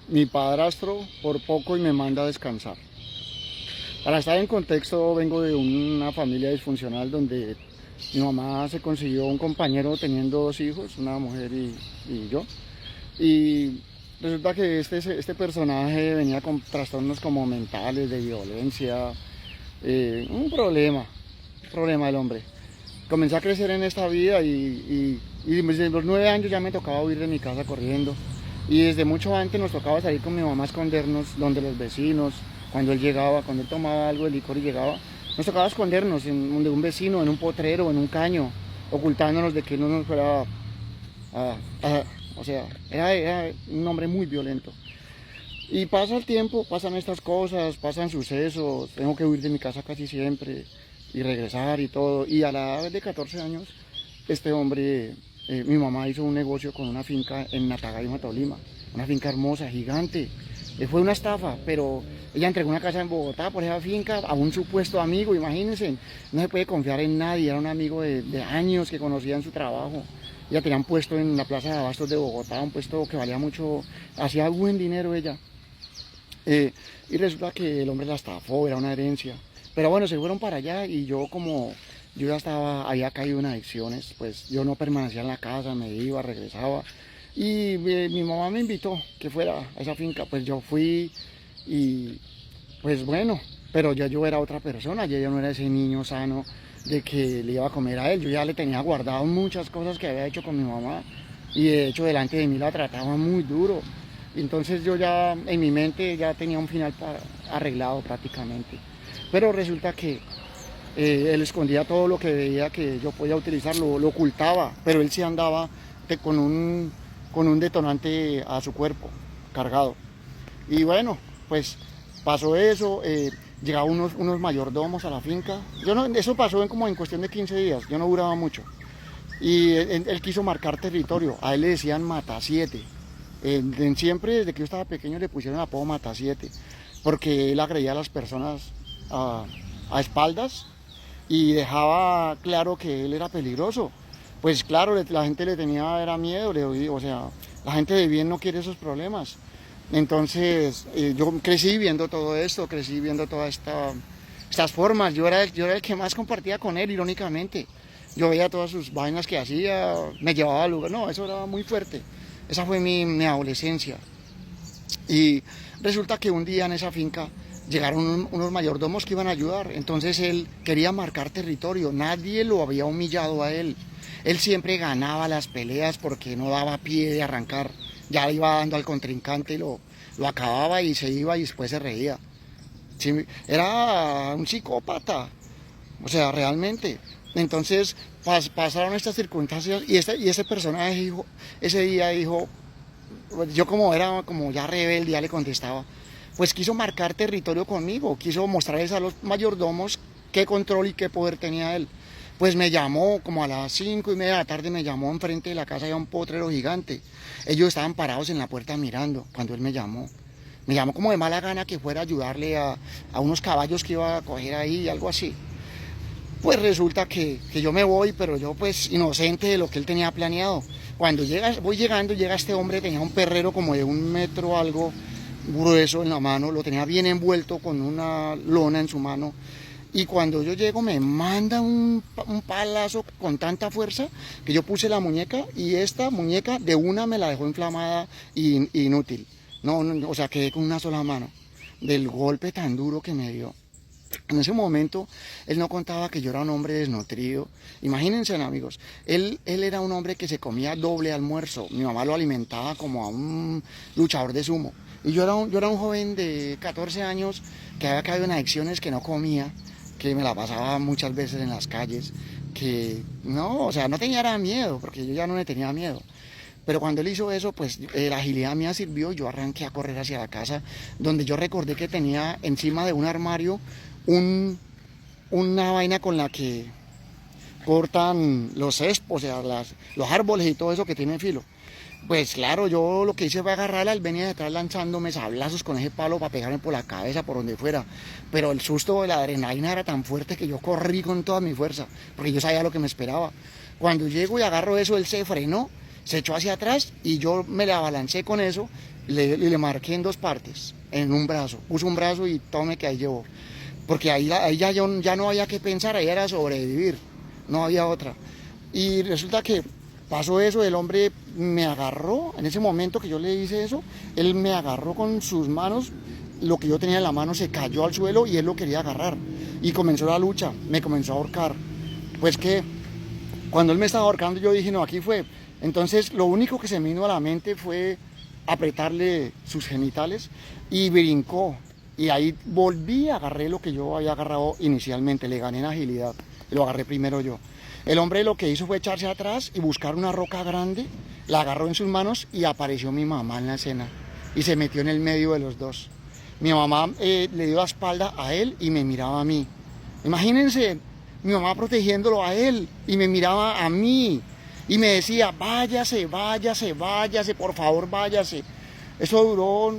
Mi padrastro por poco y me manda a descansar. Para estar en contexto, vengo de una familia disfuncional donde mi mamá se consiguió un compañero teniendo dos hijos, una mujer y yo. Y resulta que este personaje venía con trastornos como mentales, de violencia, un problema del hombre. Comencé a crecer en esta vida y desde los 9 años ya me tocaba huir de mi casa corriendo. Y desde mucho antes nos tocaba salir con mi mamá a escondernos donde los vecinos, cuando él llegaba, cuando él tomaba algo de licor y llegaba, nos tocaba escondernos en donde un vecino, en un potrero, en un caño, ocultándonos de que no nos fuera a- a- o sea, era un hombre muy violento. Y pasa el tiempo, pasan estas cosas, pasan sucesos, tengo que huir de mi casa casi siempre y regresar y todo. Y a la edad de 14 años, este hombre, mi mamá hizo un negocio con una finca en Natagaima, Tolima, una finca hermosa, gigante. Fue una estafa, pero ella entregó una casa en Bogotá por esa finca a un supuesto amigo, imagínense, no se puede confiar en nadie, era un amigo de años que conocía en su trabajo. Ella tenía un puesto en la plaza de Abastos de Bogotá, un puesto que valía mucho, hacía buen dinero ella. Eh, y resulta que el hombre la estafó, era una herencia. Pero bueno, se fueron para allá y yo como yo ya estaba, había caído en adicciones, pues yo no permanecía en la casa, me iba, regresaba. Y mi mamá me invitó que fuera a esa finca, pues yo fui y pues bueno, pero ya yo era otra persona, ya yo no era ese niño sano de que le iba a comer a él, yo ya le tenía guardado muchas cosas que había hecho con mi mamá y de hecho delante de mí la trataba muy duro. Entonces yo ya en mi mente ya tenía un final arreglado prácticamente. Pero resulta que él escondía todo lo que veía que yo podía utilizar, lo ocultaba, pero él sí andaba con un detonante a su cuerpo, cargado. Y bueno, pues pasó eso, llegaban unos mayordomos a la finca. Yo no, eso pasó como en cuestión de 15 días, yo no duraba mucho. Y él quiso marcar territorio, a él le decían Mata 7. Siempre desde que yo estaba pequeño le pusieron el apodo Mata 7, porque él agredía a las personas a, a espaldas y dejaba claro que él era peligroso. Pues claro, la gente le tenía era miedo, o sea, la gente de bien no quiere esos problemas. Entonces yo crecí viendo todo esto, crecí viendo estas formas. Yo era el que más compartía con él, irónicamente. Yo veía todas sus vainas que hacía, me llevaba al lugar. No, eso era muy fuerte. Esa fue mi adolescencia. Y resulta que un día en esa finca llegaron unos mayordomos que iban a ayudar. Entonces él quería marcar territorio. Nadie lo había humillado a él. Él siempre ganaba las peleas porque no daba pie de arrancar. Ya iba dando al contrincante y lo acababa y se iba y después se reía. Sí, era un psicópata. O sea, realmente. Entonces pasaron estas circunstancias y ese personaje dijo, ese día dijo, yo como era como ya rebelde, ya le contestaba, pues quiso marcar territorio conmigo, quiso mostrarles a los mayordomos qué control y qué poder tenía él. Pues me llamó como a las 5:30 de la tarde, me llamó enfrente de la casa, había un potrero gigante. Ellos estaban parados en la puerta mirando cuando él me llamó. Me llamó como de mala gana que fuera a ayudarle a unos caballos que iba a coger ahí, algo así. Pues resulta que yo me voy, pero yo pues inocente de lo que él tenía planeado. Cuando voy llegando, llega este hombre, tenía un perrero como de 1 metro algo grueso en la mano, lo tenía bien envuelto con una lona en su mano. Y cuando yo llego me manda un palazo con tanta fuerza que yo puse la muñeca y esta muñeca de una me la dejó inflamada e inútil. No, o sea, quedé con una sola mano del golpe tan duro que me dio. En ese momento, él no contaba que yo era un hombre desnutrido. Imagínense, amigos, él era un hombre que se comía doble almuerzo. Mi mamá lo alimentaba como a un luchador de sumo. Y yo era un joven de 14 años que había caído en adicciones, que no comía, que me la pasaba muchas veces en las calles, que no, o sea, no tenía miedo, porque yo ya no le tenía miedo. Pero cuando él hizo eso, pues la agilidad mía sirvió. Yo arranqué a correr hacia la casa, donde yo recordé que tenía encima de un armario un, una vaina con la que cortan los cespos, o sea, los árboles y todo eso que tiene filo. Pues claro, yo lo que hice fue agarrarla, él venía detrás lanzándome sablazos con ese palo para pegarme por la cabeza, por donde fuera. Pero el susto de la adrenalina era tan fuerte que yo corrí con toda mi fuerza, porque yo sabía lo que me esperaba. Cuando llego y agarro eso, él se frenó Se echó hacia atrás y yo me la abalancé con eso, le marqué en dos partes, en un brazo. Puso un brazo y tome que ahí llevó. Porque ahí ya no había que pensar, ahí era sobrevivir, no había otra. Y resulta que pasó eso, el hombre me agarró, en ese momento que yo le hice eso, él me agarró con sus manos, lo que yo tenía en la mano se cayó al suelo y él lo quería agarrar. Y comenzó la lucha, me comenzó a ahorcar. Pues que cuando él me estaba ahorcando yo dije, no, aquí fue. Entonces lo único que se me vino a la mente fue apretarle sus genitales y brincó. Y ahí volví, agarré lo que yo había agarrado inicialmente, le gané en agilidad, lo agarré primero yo. El hombre lo que hizo fue echarse atrás y buscar una roca grande, la agarró en sus manos y apareció mi mamá en la escena y se metió en el medio de los dos. Mi mamá le dio la espalda a él y me miraba a mí. Imagínense, mi mamá protegiéndolo a él y me miraba a mí y me decía, váyase, váyase, váyase, por favor, váyase. Eso duró,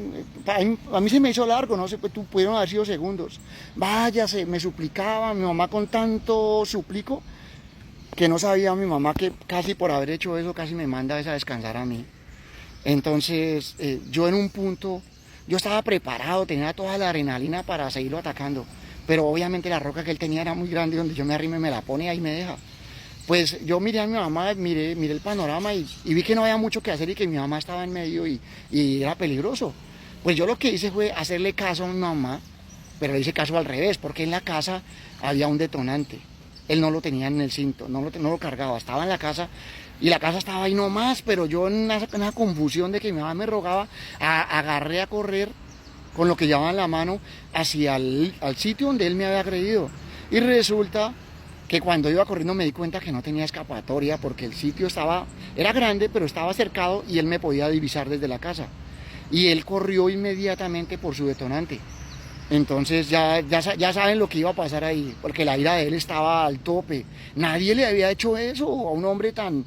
a mí se me hizo largo, no sé, pues, pudieron haber sido segundos. Váyase, me suplicaba, mi mamá con tanto suplico que no sabía mi mamá que casi por haber hecho eso casi me manda a descansar a mí. Entonces yo en un punto, yo estaba preparado, tenía toda la adrenalina para seguirlo atacando, pero obviamente la roca que él tenía era muy grande, donde yo me arrime me la pone y ahí me deja. Pues yo miré a mi mamá, miré el panorama y vi que no había mucho que hacer y que mi mamá estaba en medio y era peligroso. Pues yo lo que hice fue hacerle caso a mi mamá, pero le hice caso al revés, porque en la casa había un detonante. Él no lo tenía en el cinto, no lo cargaba, estaba en la casa y la casa estaba ahí nomás, pero yo en una confusión de que mi mamá me rogaba, agarré a correr con lo que llevaba en la mano hacia al sitio donde él me había agredido. Y resulta que cuando iba corriendo me di cuenta que no tenía escapatoria porque el sitio era grande, pero estaba cercado y él me podía divisar desde la casa. Y él corrió inmediatamente por su detonante. Entonces ya saben lo que iba a pasar ahí, porque la ira de él estaba al tope. Nadie le había hecho eso a un hombre tan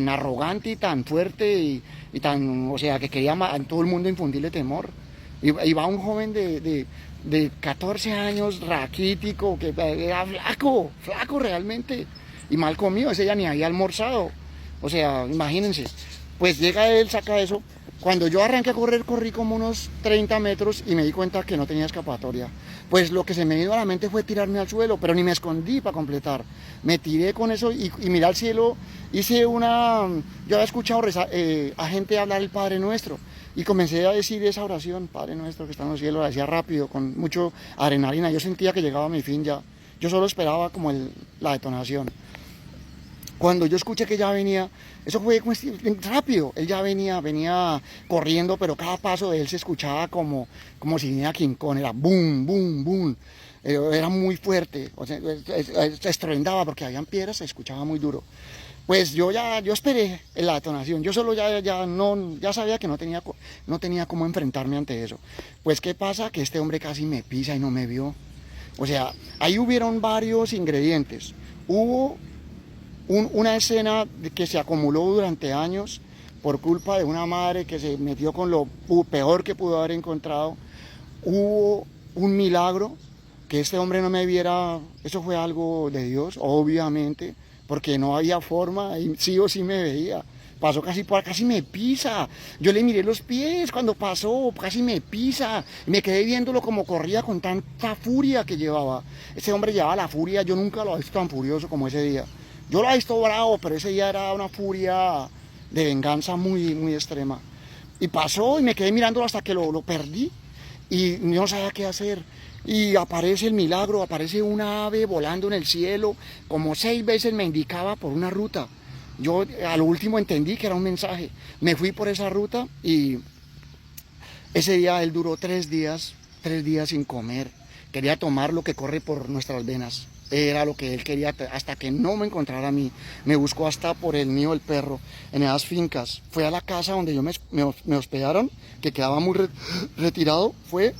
arrogante y tan fuerte y tan, o sea, que quería a todo el mundo infundirle temor. Y va un joven de 14 años, raquítico, que era flaco realmente, y mal comido, ese ya ni había almorzado. O sea, imagínense. Pues llega él, saca eso. Cuando yo arranqué a correr, corrí como unos 30 metros y me di cuenta que no tenía escapatoria. Pues lo que se me vino a la mente fue tirarme al suelo, pero ni me escondí para completar. Me tiré con eso y miré al cielo, yo había escuchado a gente hablar el Padre Nuestro y comencé a decir esa oración, Padre Nuestro que está en los cielos, la decía rápido, con mucho adrenalina. Yo sentía que llegaba a mi fin ya. Yo solo esperaba como la detonación. Cuando yo escuché que ya venía, eso fue rápido, él ya venía corriendo, pero cada paso de él se escuchaba como si viniera King Kong, era boom, boom, boom, era muy fuerte, o sea, se estruendaba porque habían piedras, se escuchaba muy duro. Pues yo esperé la detonación, yo solo ya sabía que no tenía cómo enfrentarme ante eso. Pues ¿qué pasa? Que este hombre casi me pisa y no me vio. O sea, ahí hubieron varios ingredientes. Hubo una escena que se acumuló durante años por culpa de una madre que se metió con lo peor que pudo haber encontrado. Hubo un milagro, que este hombre no me viera, eso fue algo de Dios, obviamente, porque no había forma, y sí o sí me veía. Pasó casi me pisa. Yo le miré los pies cuando pasó, casi me pisa. Me quedé viéndolo como corría con tanta furia que llevaba. Ese hombre llevaba la furia, yo nunca lo he visto tan furioso como ese día. Yo lo he visto bravo, pero ese día era una furia de venganza muy, muy extrema. Y pasó y me quedé mirándolo hasta que lo perdí y no sabía qué hacer. Y aparece el milagro, aparece una ave volando en el cielo, como 6 veces me indicaba por una ruta. Yo a lo último entendí que era un mensaje. Me fui por esa ruta y ese día él duró 3 días sin comer. Quería tomar lo que corre por nuestras venas. Era lo que él quería, hasta que no me encontrara a mí. Me buscó hasta por el nido del perro, en esas fincas. Fue a la casa donde me hospedaron, que quedaba muy retirado. Fue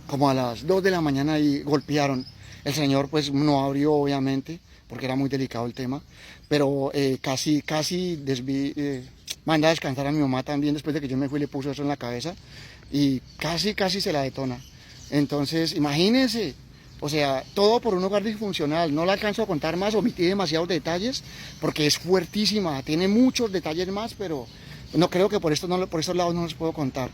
como a las 2 de la mañana y golpearon. El señor pues no abrió, obviamente, porque era muy delicado el tema, pero casi manda a descansar a mi mamá también. Después de que yo me fui, le puso eso en la cabeza y casi se la detona. Entonces, imagínense, O sea, todo por un hogar disfuncional. No la alcanzo a contar más, omití demasiados detalles porque es fuertísima. Tiene muchos detalles más, pero no creo que por estos lados no los puedo contar.